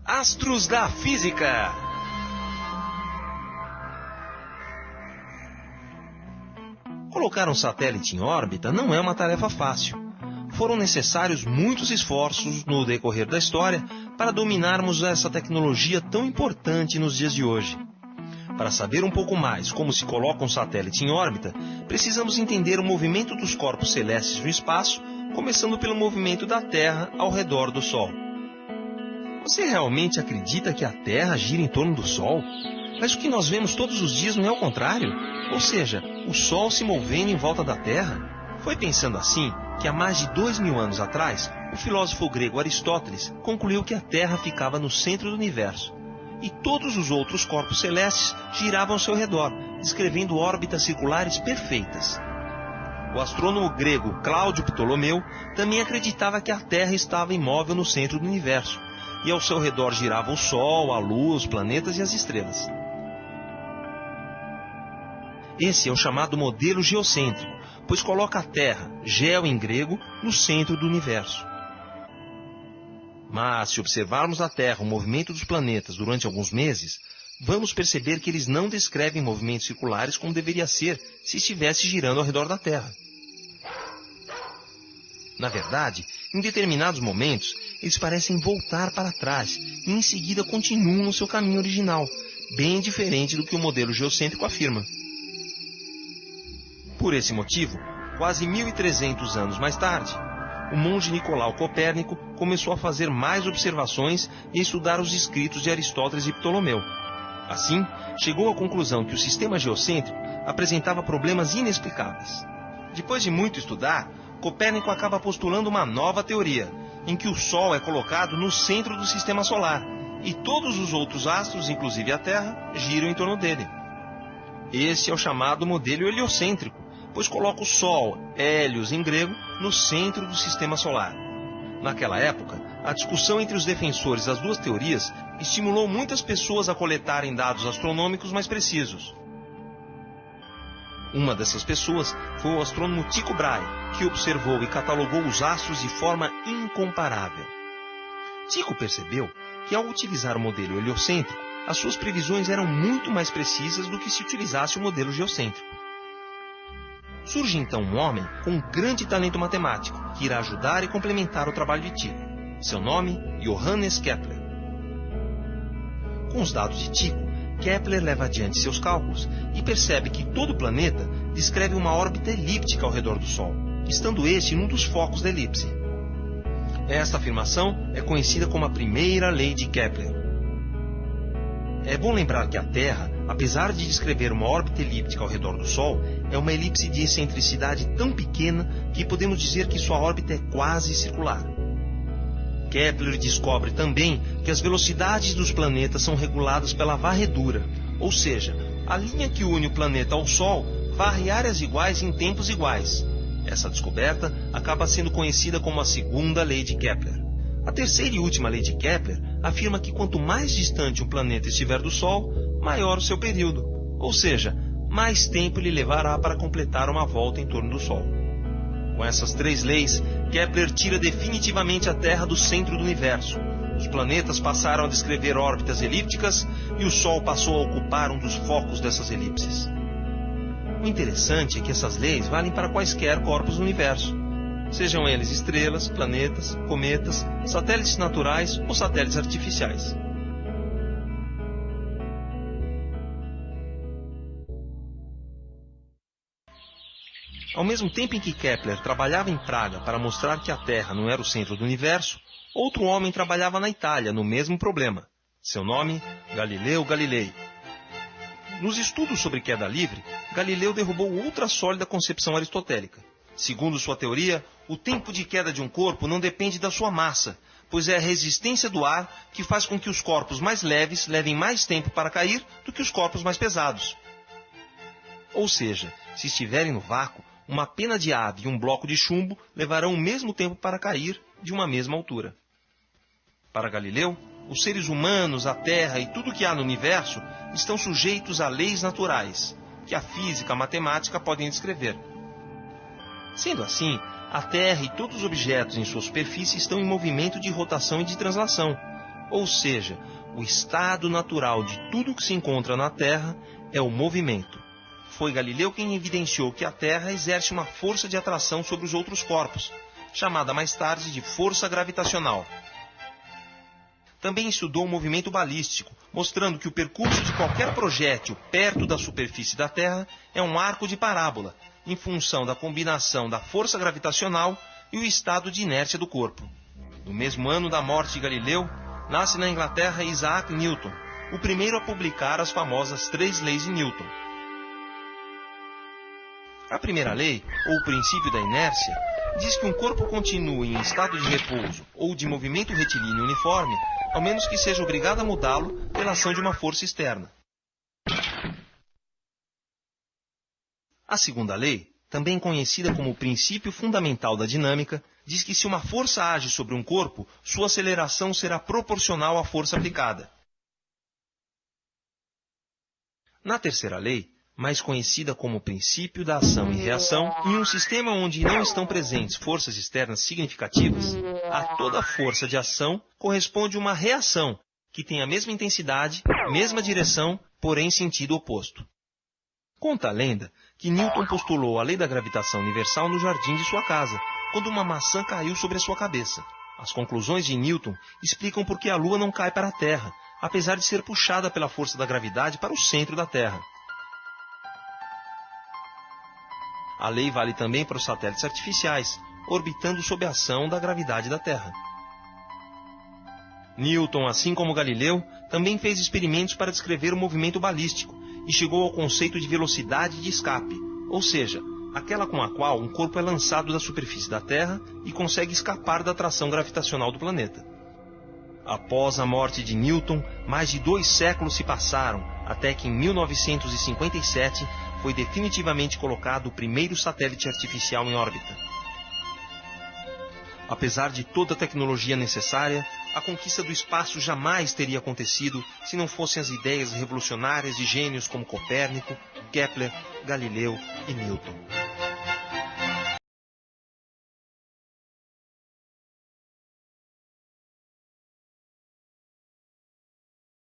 Astros da Física. Colocar um satélite em órbita não é uma tarefa fácil. Foram necessários muitos esforços no decorrer da história para dominarmos essa tecnologia tão importante nos dias de hoje. Para saber um pouco mais como se coloca um satélite em órbita, precisamos entender o movimento dos corpos celestes no espaço, começando pelo movimento da Terra ao redor do Sol. Você realmente acredita que a Terra gira em torno do Sol? Mas o que nós vemos todos os dias não é o contrário? Ou seja, o Sol se movendo em volta da Terra? Foi pensando assim que há mais de 2000 anos atrás, o filósofo grego Aristóteles concluiu que a Terra ficava no centro do universo e todos os outros corpos celestes giravam ao seu redor, descrevendo órbitas circulares perfeitas. O astrônomo grego Cláudio Ptolomeu também acreditava que a Terra estava imóvel no centro do universo e ao seu redor girava o Sol, a Lua, os planetas e as estrelas. Esse é o chamado modelo geocêntrico, pois coloca a Terra, geo em grego, no centro do universo. Mas, se observarmos na Terra o movimento dos planetas durante alguns meses, vamos perceber que eles não descrevem movimentos circulares como deveria ser se estivesse girando ao redor da Terra. Na verdade, em determinados momentos, eles parecem voltar para trás e em seguida continuam no seu caminho original, bem diferente do que o modelo geocêntrico afirma. Por esse motivo, quase 1300 anos mais tarde, o monge Nicolau Copérnico começou a fazer mais observações e a estudar os escritos de Aristóteles e Ptolomeu. Assim, chegou à conclusão que o sistema geocêntrico apresentava problemas inexplicáveis. Depois de muito estudar, Copérnico acaba postulando uma nova teoria, em que o Sol é colocado no centro do sistema solar e todos os outros astros, inclusive a Terra, giram em torno dele. Esse é o chamado modelo heliocêntrico, pois coloca o Sol, Hélios em grego, no centro do sistema solar. Naquela época, a discussão entre os defensores das duas teorias estimulou muitas pessoas a coletarem dados astronômicos mais precisos. Uma dessas pessoas foi o astrônomo Tycho Brahe, que observou e catalogou os astros de forma incomparável. Tycho percebeu que, ao utilizar o modelo heliocêntrico, as suas previsões eram muito mais precisas do que se utilizasse o modelo geocêntrico. Surge então um homem com um grande talento matemático, que irá ajudar e complementar o trabalho de Tycho. Seu nome, Johannes Kepler. Com os dados de Tycho, Kepler leva adiante seus cálculos e percebe que todo planeta descreve uma órbita elíptica ao redor do Sol, estando este num dos focos da elipse. Esta afirmação é conhecida como a primeira lei de Kepler. É bom lembrar que a Terra, apesar de descrever uma órbita elíptica ao redor do Sol, é uma elipse de excentricidade tão pequena que podemos dizer que sua órbita é quase circular. Kepler descobre também que as velocidades dos planetas são reguladas pela varredura, ou seja, a linha que une o planeta ao Sol varre áreas iguais em tempos iguais. Essa descoberta acaba sendo conhecida como a segunda lei de Kepler. A terceira e última lei de Kepler afirma que quanto mais distante um planeta estiver do Sol, maior o seu período, ou seja, mais tempo ele levará para completar uma volta em torno do Sol. Com essas três leis, Kepler tira definitivamente a Terra do centro do universo. Os planetas passaram a descrever órbitas elípticas e o Sol passou a ocupar um dos focos dessas elipses. O interessante é que essas leis valem para quaisquer corpos do universo, sejam eles estrelas, planetas, cometas, satélites naturais ou satélites artificiais. Ao mesmo tempo em que Kepler trabalhava em Praga para mostrar que a Terra não era o centro do universo, outro homem trabalhava na Itália no mesmo problema. Seu nome, Galileu Galilei. Nos estudos sobre queda livre, Galileu derrubou outra sólida concepção aristotélica. Segundo sua teoria, o tempo de queda de um corpo não depende da sua massa, pois é a resistência do ar que faz com que os corpos mais leves levem mais tempo para cair do que os corpos mais pesados. Ou seja, se estiverem no vácuo, uma pena de ave e um bloco de chumbo levarão o mesmo tempo para cair de uma mesma altura. Para Galileu, os seres humanos, a Terra e tudo o que há no universo estão sujeitos a leis naturais, que a física e a matemática podem descrever. Sendo assim, a Terra e todos os objetos em sua superfície estão em movimento de rotação e de translação, ou seja, o estado natural de tudo que se encontra na Terra é o movimento. Foi Galileu quem evidenciou que a Terra exerce uma força de atração sobre os outros corpos, chamada mais tarde de força gravitacional. Também estudou o movimento balístico, mostrando que o percurso de qualquer projétil perto da superfície da Terra é um arco de parábola, em função da combinação da força gravitacional e o estado de inércia do corpo. No mesmo ano da morte de Galileu, nasce na Inglaterra Isaac Newton, o primeiro a publicar as famosas 3 leis de Newton. A primeira lei, ou o princípio da inércia, diz que um corpo continua em estado de repouso ou de movimento retilíneo uniforme, ao menos que seja obrigado a mudá-lo pela ação de uma força externa. A segunda lei, também conhecida como o princípio fundamental da dinâmica, diz que se uma força age sobre um corpo, sua aceleração será proporcional à força aplicada. Na terceira lei, mais conhecida como o princípio da ação e reação, em um sistema onde não estão presentes forças externas significativas, a toda força de ação corresponde uma reação, que tem a mesma intensidade, mesma direção, porém sentido oposto. Conta a lenda que Newton postulou a lei da gravitação universal no jardim de sua casa, quando uma maçã caiu sobre a sua cabeça. As conclusões de Newton explicam por que a Lua não cai para a Terra, apesar de ser puxada pela força da gravidade para o centro da Terra. A lei vale também para os satélites artificiais, orbitando sob a ação da gravidade da Terra. Newton, assim como Galileu, também fez experimentos para descrever o movimento balístico e chegou ao conceito de velocidade de escape, ou seja, aquela com a qual um corpo é lançado da superfície da Terra e consegue escapar da atração gravitacional do planeta. Após a morte de Newton, mais de 2 séculos se passaram, até que em 1957 foi definitivamente colocado o primeiro satélite artificial em órbita. Apesar de toda a tecnologia necessária, a conquista do espaço jamais teria acontecido se não fossem as ideias revolucionárias de gênios como Copérnico, Kepler, Galileu e Newton.